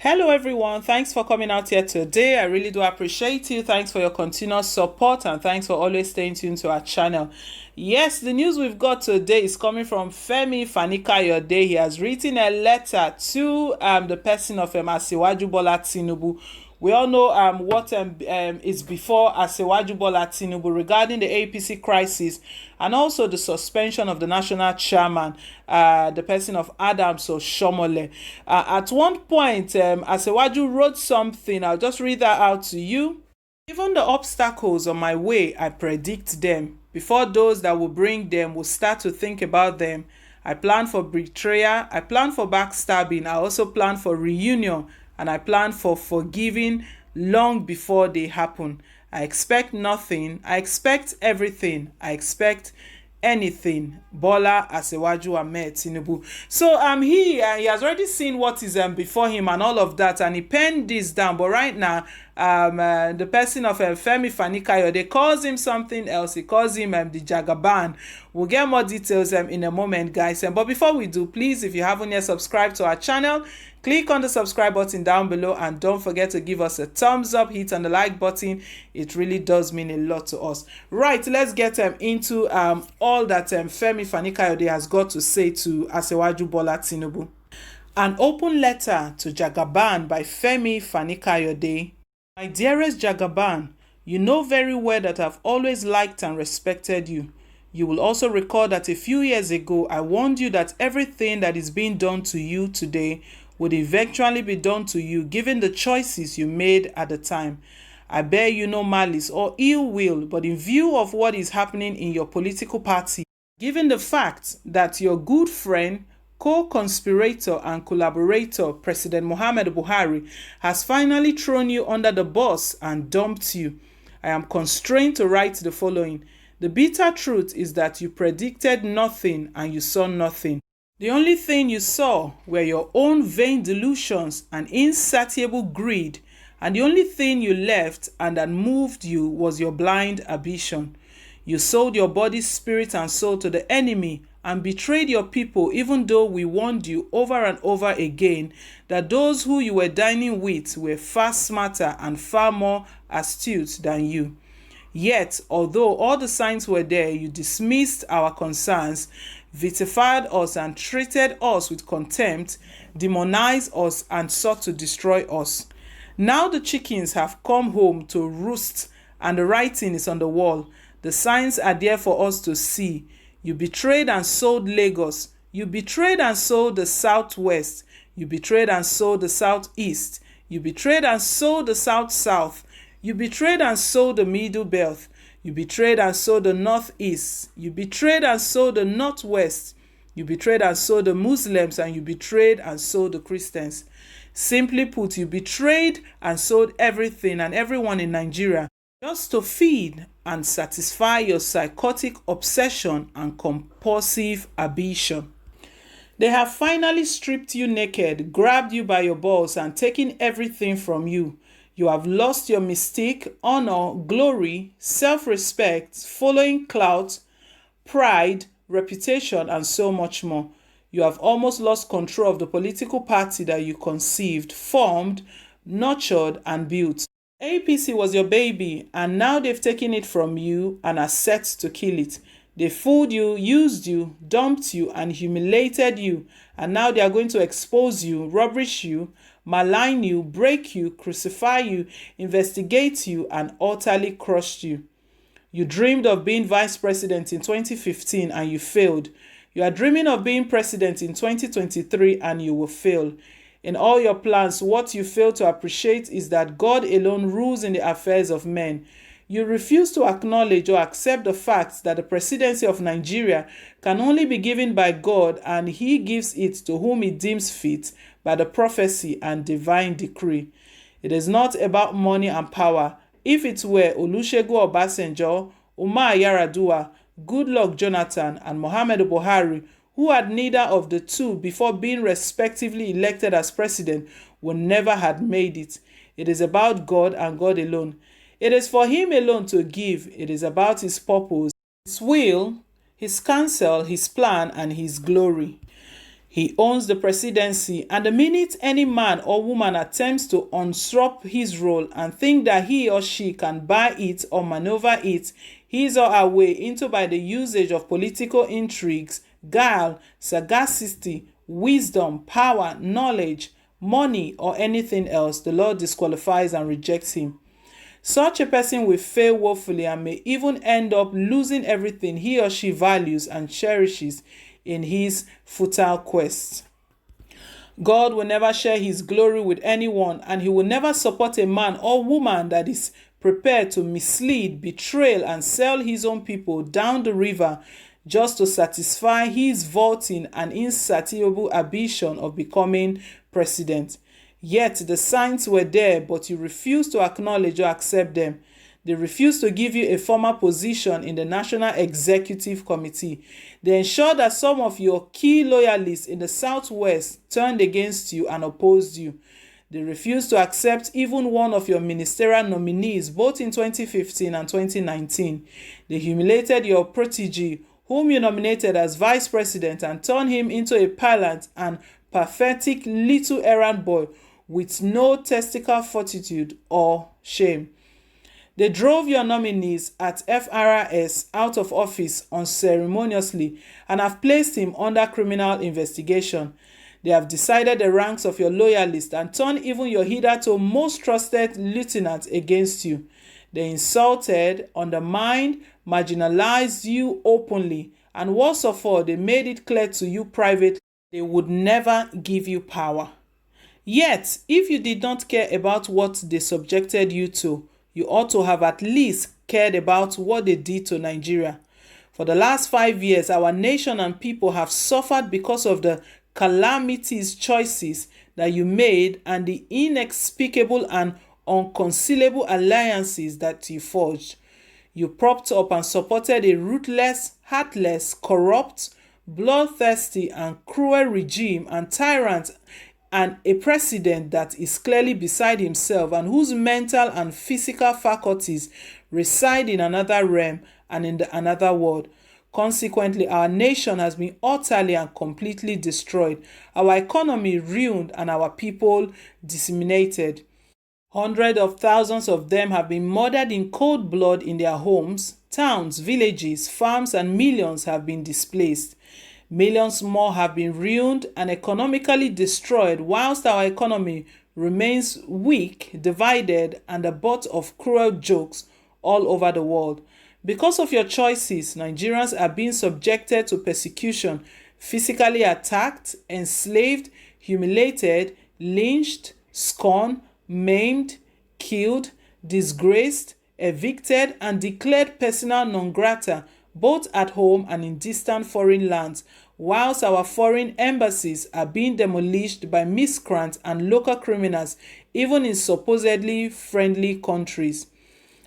Hello everyone, thanks for coming out here today. I really do appreciate you. Thanks for your continuous support and thanks for always staying tuned to our channel. Yes, the news we've got today is coming from Fani Kayode. He has written a letter to the person of Asiwaju Bola Tinubu. We all know what is before Asiwaju Bola Tinubu regarding the APC crisis and also the suspension of the national chairman, the person of Adams Oshomole. At one point, Asiwaju wrote something. I'll just read that out to you. Even the obstacles on my way, I predict them. Before those that will bring them will start to think about them. I plan for betrayal. I plan for backstabbing. I also plan for reunion. And I plan for forgiving long before they happen. I expect nothing. I expect everything. I expect anything. Bola Asiwaju Ahmed Tinubu. So he has already seen what is before him and all of that, and he penned this down. But right now, the person of Fani Kayode calls him something else. He calls him the Jagaban. We'll get more details in a moment, guys. But before we do, please, if you haven't yet subscribed to our channel, click on the subscribe button down below and don't forget to give us a thumbs up, hit on the like button. It really does mean a lot to us. Right, let's get into all that Fani Kayode has got to say to Asiwaju Bola Tinubu. An open letter to Jagaban by Fani Kayode. My dearest Jagaban, you know very well that I've always liked and respected you. You will also recall that a few years ago, I warned you that everything that is being done to you today would eventually be done to you given the choices you made at the time. I bear you no malice or ill will, but in view of what is happening in your political party, given the fact that your good friend, co-conspirator and collaborator, President Muhammadu Buhari, has finally thrown you under the bus and dumped you, I am constrained to write the following. The bitter truth is that you predicted nothing and you saw nothing. The only thing you saw were your own vain delusions and insatiable greed, and the only thing you left and that moved you was your blind ambition. You sold your body, spirit, and soul to the enemy and betrayed your people, even though we warned you over and over again that those who you were dining with were far smarter and far more astute than you. Yet, although all the signs were there, you dismissed our concerns, vilified us and treated us with contempt, demonized us and sought to destroy us. Now the chickens have come home to roost and the writing is on the wall. The signs are there for us to see. You betrayed and sold Lagos. You betrayed and sold the Southwest. You betrayed and sold the Southeast. You betrayed and sold the South-South. You betrayed and sold the Middle Belt. You betrayed and sold the Northeast. You betrayed and sold the Northwest. You betrayed and sold the Muslims, and you betrayed and sold the Christians. Simply put, you betrayed and sold everything and everyone in Nigeria just to feed and satisfy your psychotic obsession and compulsive ambition. They have finally stripped you naked, grabbed you by your balls, and taken everything from you. You have lost your mystique, honor, glory, self-respect, following clout, pride, reputation, and so much more. You have almost lost control of the political party that you conceived, formed, nurtured, and built. APC was your baby, and now they've taken it from you and are set to kill it. They fooled you, used you, dumped you, and humiliated you, and now they are going to expose you, rubbish you, malign you, break you, crucify you, investigate you, and utterly crush you. You dreamed of being vice president in 2015 and you failed. You are dreaming of being president in 2023 and you will fail. In all your plans, what you fail to appreciate is that God alone rules in the affairs of men. You refuse to acknowledge or accept the fact that the presidency of Nigeria can only be given by God, and he gives it to whom he deems fit by the prophecy and divine decree. It is not about money and power. If it were, Olusegun Obasanjo, Umar Yar'Adua, Goodluck Jonathan, and Muhammadu Buhari, who had neither of the two before being respectively elected as president, would never have made it. It is about God and God alone. It is for him alone to give. It is about his purpose, his will, his counsel, his plan, and his glory. He owns the presidency, and the minute any man or woman attempts to usurp his role and think that he or she can buy it or maneuver it his or her way into by the usage of political intrigues, guile, sagacity, wisdom, power, knowledge, money, or anything else, the Lord disqualifies and rejects him. Such a person will fail woefully and may even end up losing everything he or she values and cherishes in his futile quest. God will never share his glory with anyone, and he will never support a man or woman that is prepared to mislead, betray, and sell his own people down the river just to satisfy his vaulting and insatiable ambition of becoming president. Yet the signs were there, but you refused to acknowledge or accept them. They refused to give you a former position in the National Executive Committee. They ensured that some of your key loyalists in the Southwest turned against you and opposed you. They refused to accept even one of your ministerial nominees both in 2015 and 2019. They humiliated your protege, whom you nominated as vice president, and turned him into a pilot and pathetic little errand boy with no testicle fortitude or shame. They drove your nominees at FRS out of office unceremoniously and have placed him under criminal investigation. They have decided the ranks of your loyalists and turned even your hitherto most trusted lieutenant against you. They insulted, undermined, marginalized you openly, and worst of all, they made it clear to you privately they would never give you power. Yet, if you did not care about what they subjected you to, you ought to have at least cared about what they did to Nigeria. For the last 5 years, our nation and people have suffered because of the calamities choices that you made and the inexplicable and unconcilable alliances that you forged. You propped up and supported a ruthless, heartless, corrupt, bloodthirsty, and cruel regime and tyrant, and a president that is clearly beside himself and whose mental and physical faculties reside in another realm and in another world. Consequently, our nation has been utterly and completely destroyed, our economy ruined, and our people disseminated. Hundreds of thousands of them have been murdered in cold blood in their homes, towns, villages, farms, and millions have been displaced. Millions more have been ruined and economically destroyed, whilst our economy remains weak, divided, and the butt of cruel jokes all over the world. Because of your choices, Nigerians are being subjected to persecution, physically attacked, enslaved, humiliated, lynched, scorned, maimed, killed, disgraced, evicted, and declared persona non grata, both at home and in distant foreign lands, whilst our foreign embassies are being demolished by miscreants and local criminals, even in supposedly friendly countries.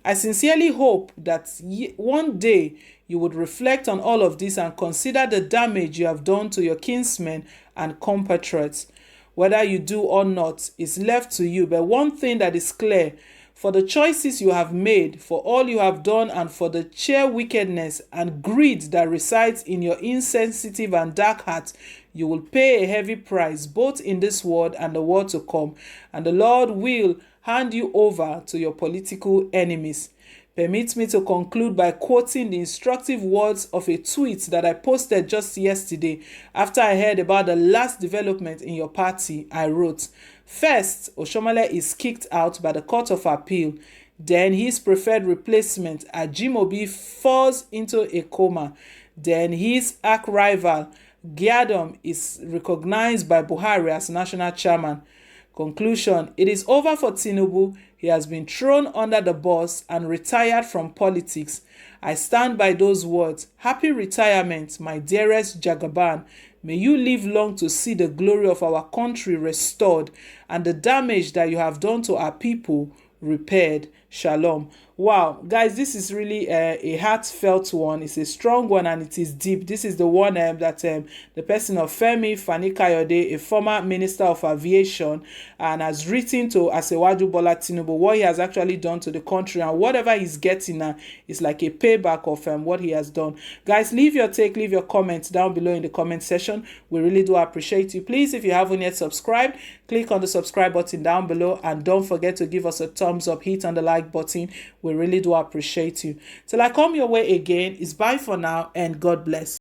I sincerely hope that one day you would reflect on all of this and consider the damage you have done to your kinsmen and compatriots. Whether you do or not is left to you, but one thing that is clear: for the choices you have made, for all you have done, and for the sheer wickedness and greed that resides in your insensitive and dark heart, you will pay a heavy price both in this world and the world to come, and the Lord will hand you over to your political enemies. Permit me to conclude by quoting the instructive words of a tweet that I posted just yesterday after I heard about the last development in your party. I wrote, "First, Oshomole is kicked out by the Court of Appeal. Then his preferred replacement, Ajimobi, falls into a coma. Then his arch-rival, Gyadom, is recognized by Buhari as national chairman. Conclusion: it is over for Tinubu. He has been thrown under the bus and retired from politics. I stand by those words. Happy retirement, my dearest Jagaban. May you live long to see the glory of our country restored and the damage that you have done to our people repaired. Shalom." Wow, guys, this is really a heartfelt one. It's a strong one and it is deep. This is the one that the person of Fani Kayode, a former minister of aviation, and has written to Asewaju Bola Tinubu what he has actually done to the country, and whatever he's getting now is like a payback of what he has done. Guys, leave your take, leave your comments down below in the comment section. We really do appreciate you. Please, if you haven't yet subscribed, click on the subscribe button down below, and don't forget to give us a thumbs up, hit on the like button. We really do appreciate you. Till I come your way again, it's bye for now, and God bless.